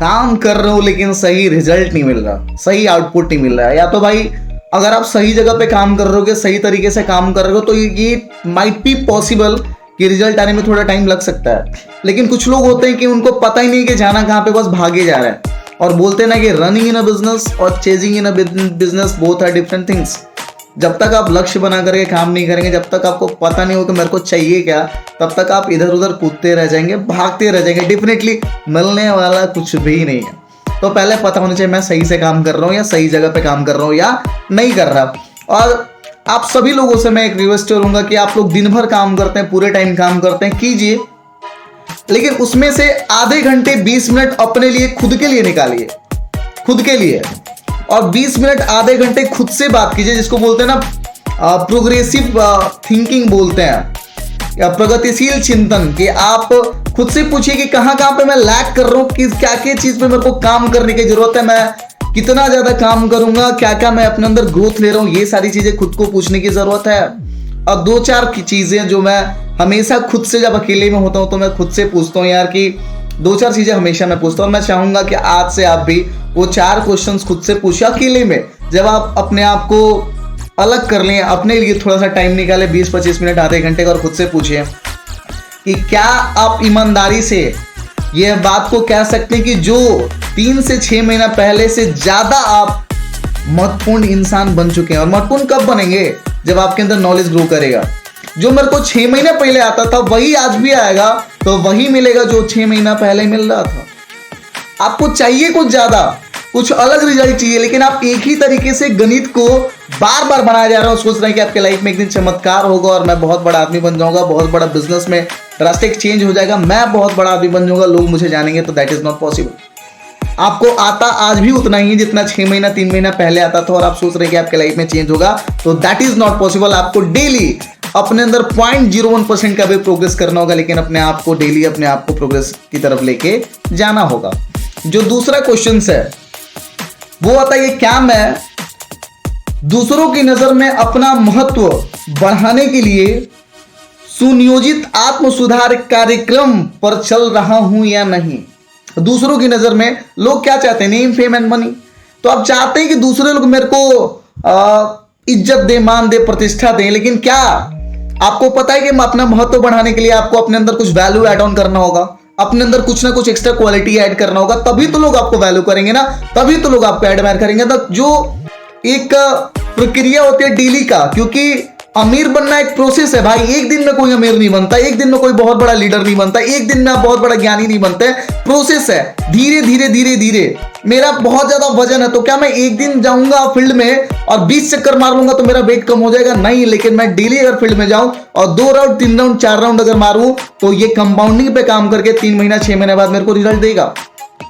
काम कर रहे हो लेकिन सही रिजल्ट नहीं मिल रहा, सही आउटपुट नहीं मिल रहा है, या तो भाई अगर आप सही जगह पे काम कर रहे हो, सही तरीके से काम कर रहे हो, तो ये माइट बी पॉसिबल कि रिजल्ट आने में थोड़ा टाइम लग सकता है। लेकिन कुछ लोग होते हैं कि उनको पता ही नहीं कि जाना कहाँ पे, बस भागे जा रहे हैं। और बोलते हैं ना कि रनिंग इन अ बिजनेस और chasing in a business both are different things. जब तक आप लक्ष्य बना करके काम नहीं करेंगे, जब तक आपको पता नहीं हो कि मेरे को चाहिए क्या, तब तक आप इधर उधर कूदते रह जाएंगे, भागते रह जाएंगे, डेफिनेटली मिलने वाला कुछ भी नहीं है। तो पहले पता होना चाहिए मैं सही से काम कर रहा हूँ या सही जगह पे काम कर रहा हूँ या नहीं कर रहा। और आप सभी लोगों से मैं एक रिक्वेस्ट करूंगा कि आप लोग दिन भर काम करते हैं, पूरे टाइम काम करते हैं, कीजिए, लेकिन उसमें से आधे घंटे 20 मिनट अपने लिए, खुद के लिए निकालिए, खुद के लिए। और 20 मिनट आधे घंटे खुद से बात कीजिए, जिसको बोलते हैं ना प्रोग्रेसिव थिंकिंग बोलते हैं, या प्रगतिशील चिंतन, कि आप खुद से पूछिए कि कहाँ पे मैं लैग कर रहा हूँ, कि क्या क्या चीज पे मेरे को काम करने की जरूरत है, मैं कितना ज्यादा काम करूंगा, क्या क्या मैं अपने अंदर ग्रोथ ले रहा हूँ, ये सारी चीजें खुद को पूछने की जरूरत है। और 2-4 चीजें जो मैं हमेशा खुद से जब अकेले में होता हूँ तो मैं खुद से पूछता हूँ यार, कि 2-4 चीजें हमेशा मैं पूछता हूँ। मैं चाहूंगा कि आज से आप भी वो 4 क्वेश्चंस खुद से पूछिए अकेले में। जब आप अपने आप को अलग कर लें, अपने लिए थोड़ा सा टाइम निकाले, 20-25 मिनट आधे घंटे का, और खुद से पूछिए कि क्या आप ईमानदारी से यह बात को कह सकते हैं कि जो 3 से 6 महीना पहले से ज्यादा आप महत्वपूर्ण इंसान बन चुके हैं। और महत्वपूर्ण कब बनेंगे? जब आपके अंदर नॉलेज ग्रो करेगा। जो मेरे को 6 महीने पहले आता था वही आज भी आएगा, तो वही मिलेगा जो 6 महीना पहले मिल रहा था। आपको चाहिए कुछ ज्यादा, कुछ अलग रिजल्ट चाहिए, लेकिन आप एक ही तरीके से गणित को बार बार बनाया जा रहा हो, सोच रहे हैं कि आपके लाइफ में एक दिन चमत्कार होगा और मैं बहुत बड़ा आदमी बन जाऊंगा, बहुत बड़ा बिजनेस में ड्रास्टिक चेंज हो जाएगा, मैं बहुत बड़ा आदमी बन जाऊंगा, लोग मुझे जानेंगे। तो दैट इज नॉट पॉसिबल। आपको आता आज भी उतना ही जितना 6 महीना 3 महीना पहले आता था, और आप सोच रहे हैं कि आपके लाइफ में चेंज होगा, तो दैट इज नॉट पॉसिबल। आपको डेली अपने अंदर 0.01% का भी प्रोग्रेस करना होगा, लेकिन अपने आप को डेली अपने आप को प्रोग्रेस की तरफ लेके जाना होगा। जो दूसरा क्वेश्चन है वो आता है, क्या मैं दूसरों की नजर में अपना महत्व बढ़ाने के लिए सुनियोजित आत्म सुधार कार्यक्रम पर चल रहा हूं या नहीं? दूसरों की नजर में लोग क्या चाहते हैं? Name, fame and money. तो आप चाहते हैं कि दूसरे लोग मेरे को इज्जत दे, मान दे, प्रतिष्ठा दें, लेकिन क्या आपको पता है कि अपना महत्व बढ़ाने के लिए आपको अपने अंदर कुछ वैल्यू ऐड ऑन करना होगा, अपने अंदर कुछ ना कुछ एक्स्ट्रा क्वालिटी ऐड करना होगा, तभी तो लोग आपको वैल्यू करेंगे ना, तभी तो लोग आपको एडमायर करेंगे। तो जो एक प्रक्रिया होती है डेली का, क्योंकि अमीर बनना एक प्रोसेस है भाई। एक दिन में कोई अमीर नहीं बनता, एक दिन में कोई बहुत बड़ा लीडर नहीं बनता, एक दिन में आप बहुत बड़ा ज्ञानी नहीं बनते। प्रोसेस है, धीरे धीरे धीरे धीरे। मेरा बहुत ज्यादा वजन है, तो क्या मैं एक दिन जाऊंगा फील्ड में और 20 चक्कर मार लूंगा तो मेरा वेट कम हो जाएगा? नहीं। लेकिन मैं डेली अगर फील्ड में जाऊं और 2 राउंड 3 राउंड 4 राउंड अगर मारूं, तो ये कंपाउंडिंग पे काम करके 3 महीना 6 महीने बाद मेरे को रिजल्ट देगा।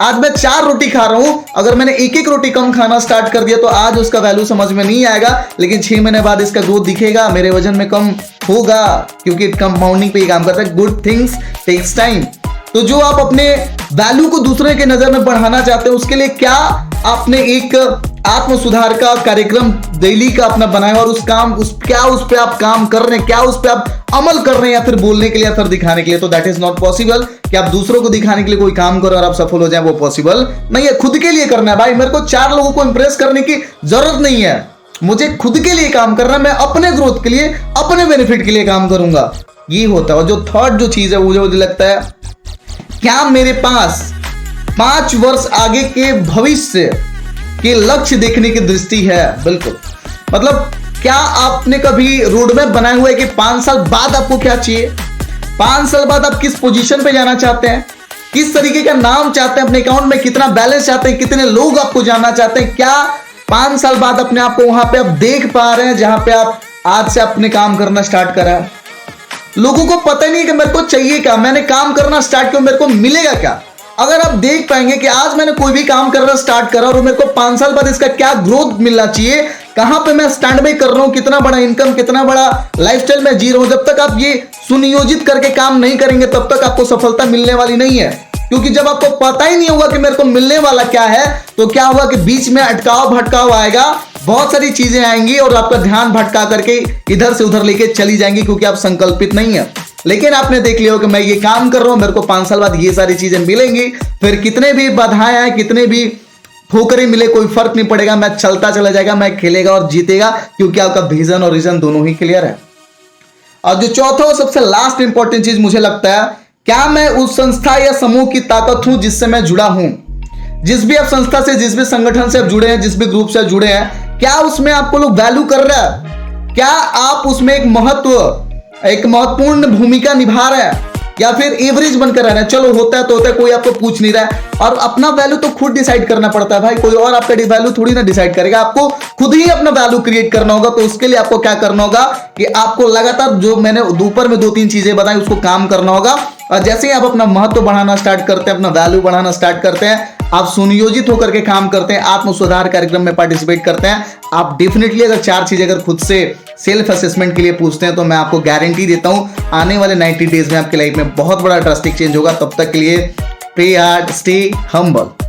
आज मैं 4 रोटी खा रहा हूं, अगर मैंने एक रोटी कम खाना स्टार्ट कर दिया तो आज उसका वैल्यू समझ में नहीं आएगा, लेकिन 6 महीने बाद इसका ग्रोथ दिखेगा, मेरे वजन में कम होगा, क्योंकि कंपाउंडिंग पे काम करता है। Good things takes time. तो जो आप अपने वैल्यू को दूसरे के नजर में बढ़ाना चाहते हैं, उसके लिए क्या आपने एक आत्म सुधार का कार्यक्रम डेली का अपना बनाया, और उस पे आप काम कर रहे हैं, क्या उस पे आप अमल कर रहे हैं, या फिर बोलने के लिए या फिर दिखाने के लिए? तो दैट इज नॉट पॉसिबल कि आप दूसरों को दिखाने के लिए कोई काम करो और आप सफल हो जाए, वो पॉसिबल नहीं है। खुद के लिए करना है भाई। मेरे को 4 लोगों को इंप्रेस करने की जरूरत नहीं है, मुझे खुद के लिए काम करना है। मैं अपने ग्रोथ के लिए, अपने बेनिफिट के लिए काम करूंगा, ये होता है। और जो थर्ड जो चीज है वो मुझे लगता है, क्या मेरे पास 5 वर्ष आगे के भविष्य के लक्ष्य देखने की दृष्टि है? बिल्कुल। मतलब क्या आपने कभी रोड मैप बनाया हुआ है कि 5 साल बाद आपको क्या चाहिए, 5 साल बाद आप किस पोजीशन पे जाना चाहते हैं, किस तरीके का नाम चाहते हैं, अपने अकाउंट में कितना बैलेंस चाहते हैं, कितने लोग आपको जानना चाहते हैं? क्या 5 साल बाद अपने आप को वहां पे आप देख पा रहे हैं जहां पे आप आज से अपने काम करना स्टार्ट करा है? लोगों को पता नहीं है कि मेरे को चाहिए क्या, मैंने काम करना स्टार्ट किया, मेरे को मिलेगा क्या। अगर आप देख पाएंगे कि आज मैंने कोई भी काम करना स्टार्ट करा और मेरे को 5 साल बाद इसका क्या ग्रोथ मिलना चाहिए, कहां पे मैं स्टैंड बाय कर रहा हूं, कितना बड़ा इनकम, कितना बड़ा लाइफस्टाइल में जी रहा हूं, जब तक आप ये सुनियोजित करके काम नहीं करेंगे तब तक आपको सफलता मिलने वाली नहीं है। क्योंकि जब आपको पता ही नहीं होगा कि मेरे को मिलने वाला क्या है, तो क्या होगा कि बीच में अटकाव भटकाव आएगा, बहुत सारी चीजें आएंगी और आपका ध्यान भटका करके इधर से उधर लेके चली जाएंगी, क्योंकि आप संकल्पित नहीं है। लेकिन आपने देख लिया हो कि मैं ये काम कर रहा हूं, मेरे को 5 साल बाद ये सारी चीजें मिलेंगी, फिर कितने भी बाधाएं आए, कितने भी ठोकरें मिले, कोई फर्क नहीं पड़ेगा, मैं चलता चला जाएगा, मैं खेलेगा और जीतेगा, क्योंकि आपका विजन और रीजन दोनों ही क्लियर है। और जो चौथा और सबसे लास्ट इंपॉर्टेंट चीज मुझे लगता है, क्या मैं उस संस्था या समूह की ताकत हूं जिससे मैं जुड़ा हूं। जिस भी आप संस्था से, जिस भी संगठन से आप जुड़े हैं, जिस भी ग्रुप से जुड़े हैं, क्या उसमें आपको लोग वैल्यू कर रहा है, क्या आप उसमें एक महत्वपूर्ण भूमिका निभा रहे हैं, या फिर एवरेज बनकर रहना है। चलो होता है तो होता है, कोई आपको पूछ नहीं रहा है। और अपना वैल्यू तो खुद डिसाइड करना पड़ता है भाई, कोई और आपका वैल्यू थोड़ी ना डिसाइड करेगा, आपको खुद ही अपना वैल्यू क्रिएट करना होगा। तो उसके लिए आपको क्या करना होगा कि आपको लगातार जो मैंने ऊपर में 2-3 चीजें बताई उसको काम करना होगा। और जैसे ही आप अपना महत्व बढ़ाना स्टार्ट करते हैं, अपना वैल्यू बढ़ाना स्टार्ट करते हैं, आप सुनियोजित होकर के काम करते हैं, आत्म सुधार कार्यक्रम में पार्टिसिपेट करते हैं, आप डेफिनेटली अगर 4 चीजें अगर खुद से सेल्फ असेसमेंट के लिए पूछते हैं, तो मैं आपको गारंटी देता हूं आने वाले 90 डेज में आपकी लाइफ में बहुत बड़ा ड्रास्टिक चेंज होगा। तब तक के लिए प्रे हार्ड, स्टे हम्बल।